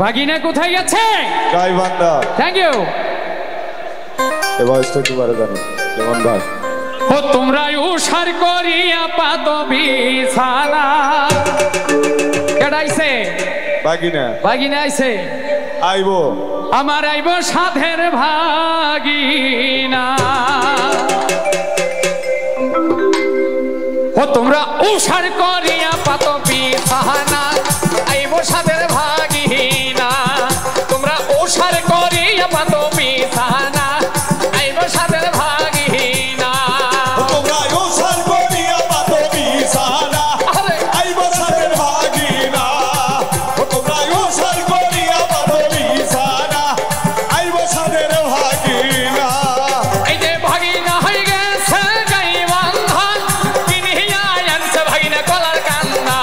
ভাগিনা কোথায় গেছে? গাইবান্ধা। Thank you. এবার একটু বারে জানো যেমন ভাই ও তোমরা উসার করিয়া পাত বিছানা। কেডাইছে? ভাগিনা। ভাগিনা আইছে। আইবো আমার আইব সাধের ভাগিনা। ও তোমরা উসার করিয়া পাত বিছানা, আইব সাধের ভাগিনা। তোমরা উসার করিয়া পাত বিছানা, আইব সাধের ভাগিনা। তোমরা উসার করিয়া পাত বিছানা, আইব সাধের ভাগিনা। তোমরা উসার করিয়া পাত বিছানা, আইব সাধের ভাগিনা। এই যে ভাগিনা হয়ে গেছে গাইবান্ধা, কিনিয়া আনছে ভাগিনা কলার কান্দা।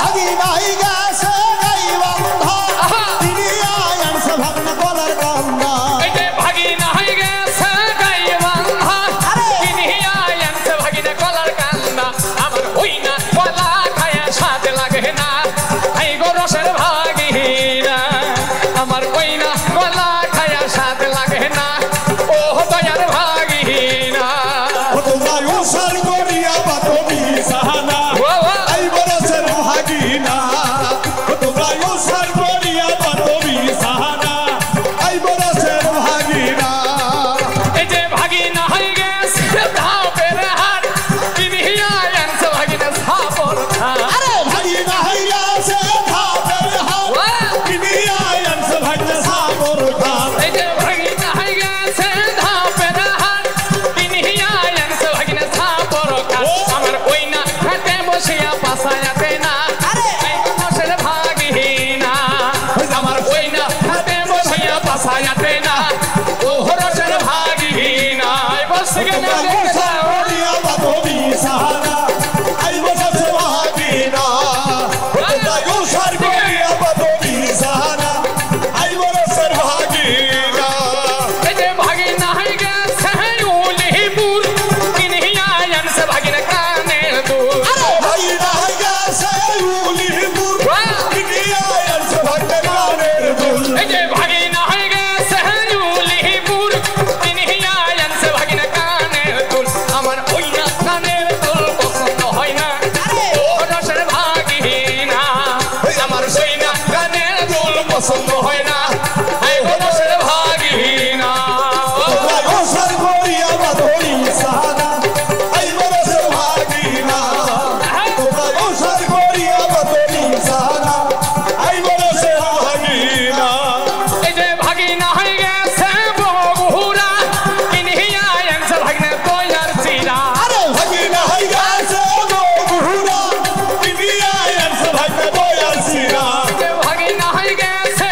ভাগিনা হয়ে গেছে গাইবান্ধা, কিনিয়া আনছে ভাগিনা কলার কান্দা। এই যে ভাগিনা হয়ে গেছে গাইবান্ধা, কিনিয়া আনছে ভাগিনা কলার কান্দা। আমার হই না কলা খায়া স্বাদ লাগে না, এই গো রসের ভাগিনা। আমার হই না কলা খায়া স্বাদ লাগে না, ও দয়ার ভাগিনা। তোমরা উসার করিয়া পাত বিছানা, আইব রসের ভাগিনা। তোমরা উসার করিয়া পাত বিছানা, আইব রসের ভাগিনা। এই যে ভাগিনা হয়ে গেছে ধাপের হাট, কিনিয়া আনছে ভাগিনা সাপর ঘাট। ভাগিনা হয়ে গেছে ধাপের হাট, কিনিয়া আনছে ভাগিনা সাপর ঘাট। এই যে ভাগিনা হয়ে গেছে ধাপের হাট, কিনিয়া আনছে ভাগিনা সাপর ঘাট। আমার ওই না হাতে বসিয়া পাশায়াতে না, এই রসের ভাগিনা। আমার ওই না হাতে বসিয়া পাশায়াতে না, ও রসের ভাগিনা। বসে তোমরা উসার করিয়া পাত বিছানা, আইব রসের ভাগিনা। তোমরা উসার করিয়া পাত বিছানা, আইব রসের ভাগিনা। এই যে ভাগিনা হয়ে গেছে উলিপুর, কিনিয়া আনছে ভাগিনা কানের দুল। ভাগিনা হয়ে গেছে উলিপুর, কিনিয়া আনছে ভাগিনা কানের দুল। এই যে ভাগিনা হয়ে গেছে উলিপুর, কিনিয়া আনছে ভাগিনা কানের দুল। আমার ওই না কানের দুল পছন্দ হয় না, ও রসের ভাগিনা। আমার ওই না কানের দুল পছন্দ হয় না, এই রসের ভাগিনা। তোমরা উসার করিয়া পাত বিছানা, আইব রসের ভাগিনা। তোমরা উসার করিয়া পাত বিছানা, আইব রসের ভাগিনা। এই যে ভাগিনা হয়ে গেছে বগুড়া, কিনিয়া আনছে ভাগিনা দয়ার চিরা। ভাগিনা হয়ে গেছে বগুড়া, কিনিয়া আনছে ভাগিনা দয়ার চিরা। ভাগিনা হয়ে গেছে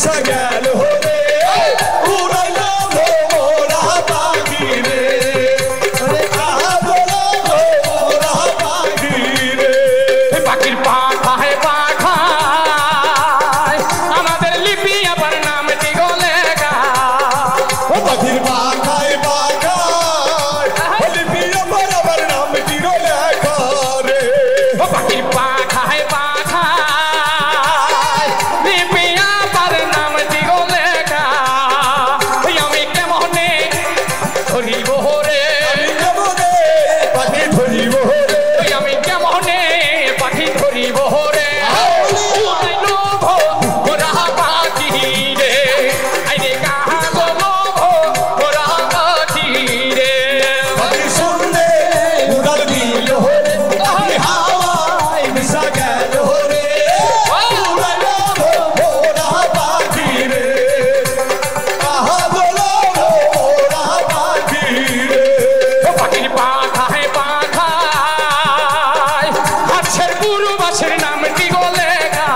মিশা গেল রে উড়াইল মোরা পাখি রে আহা বলো মোরা পাখি রে পাখির পাখায় পাখায় আমাদের লিপি আবার নামটি গলে গা ও পাখির পাখায় পাখায় লিপি আবার নামটি গলে গা রে ও পাখির পাখায় পাখায় লিপি আবার নামটি গলে গা আমি কেমনে ধরিব রে পাখি ধরিব রে আমি কেমনে পাখি ধরিব রে উড়াইল মোরা পাখি রে আইরে কাহা গো মোরা পাখি রে পাখি শুনলে উড়াল দিল রে পাখি হাওয়ায় মিশা গেল রে উড়াইল মোরা পাখি রে আহা বলো মোরা পাখি রে পাখির পাখায় পাখায় হাঁসের পুরু বাসের নামটি গলে গা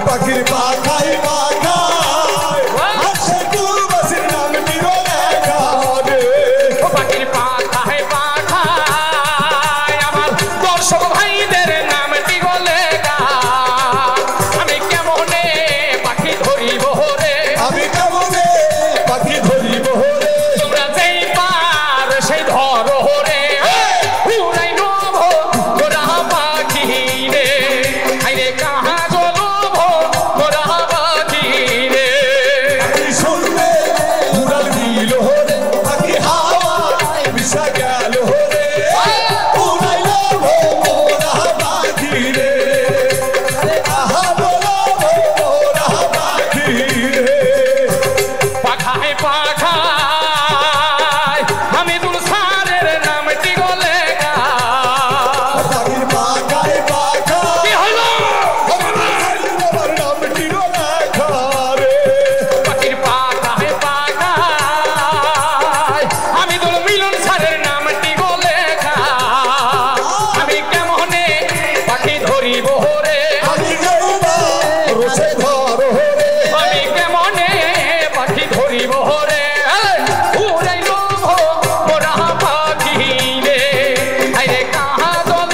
পাখির পাখায় পাখায় হাসে পূর্বশের নাম নিরলে গারে পাখির পাখায় পাখায় আমার দর্শক ভাইদের নামটি গলে গা আমি কেমনে পাখি ধরিব রে আমি কেমনে পাখি ধরিব রে তোমরা যেই পার সেই ধরো রে উড়াইল মোরা পাখি রে আইরে কাহা গলো মোরা পাখি রে পাখি শুনলে উড়াল দিল রে পাখি হাওয়ায় মিশা গেল রে উড়াইল মোরা পাখি রে আহা বলো মোরা পাখি রে পাখায় পাখায় আমি দুলসারের নামটি গলে গা পাখির পাখায় পাখায় কি হলো আমার নাম নিরলে গারে পাখির পাখায় পাখায় আমি দুল মিলন সারের নামটি গলে গা আমি কেমনে পাখি ধরিব রে আমি যাইবা রোসে ধরো রে আমি কেমনে পাখি ধরিব রে উড়াইল মোরা পাখি রে আইরে কাহা দল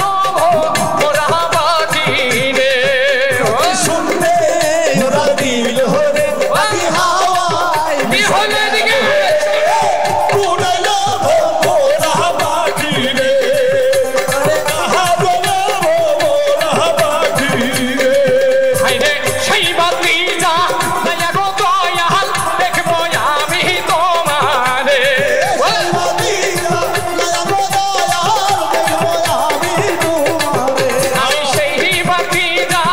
মোরা পাখি রে শুনতে ওরা দিল রে পাখি হাওয়ায় কি হলো এদিকে উড়াইল মোরা পাখি রে আহা বলো মোরা পাখি রে আইরে সেই বাতি যা দয়া গো দয়াল দেখবো আমি তোমারে আমি সেই বাতি যা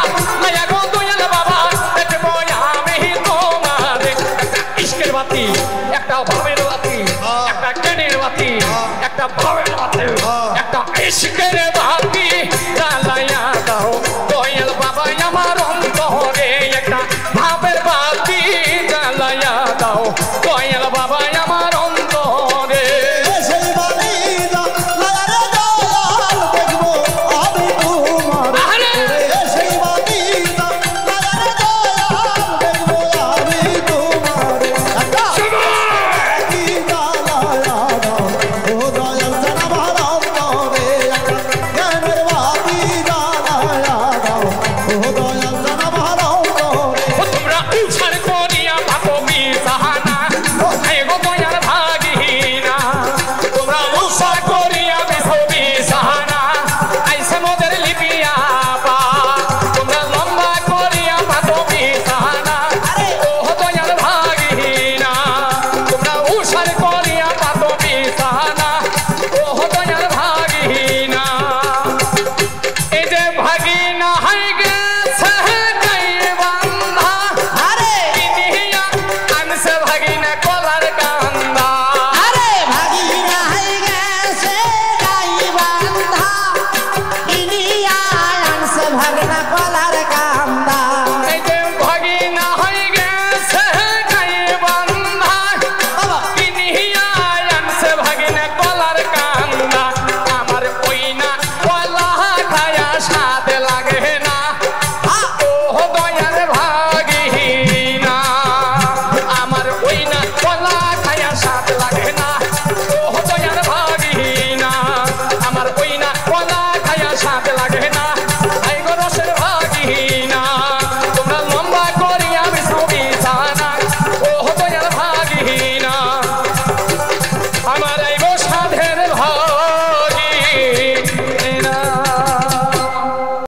দয়া গো দয়াল বাবা দেখবো আমি তোমারে ইশকের বাতি একটা ভাবের বাতি একটা জ্ঞানের বাতি একটা ভাবের বাতি একটা ইশকের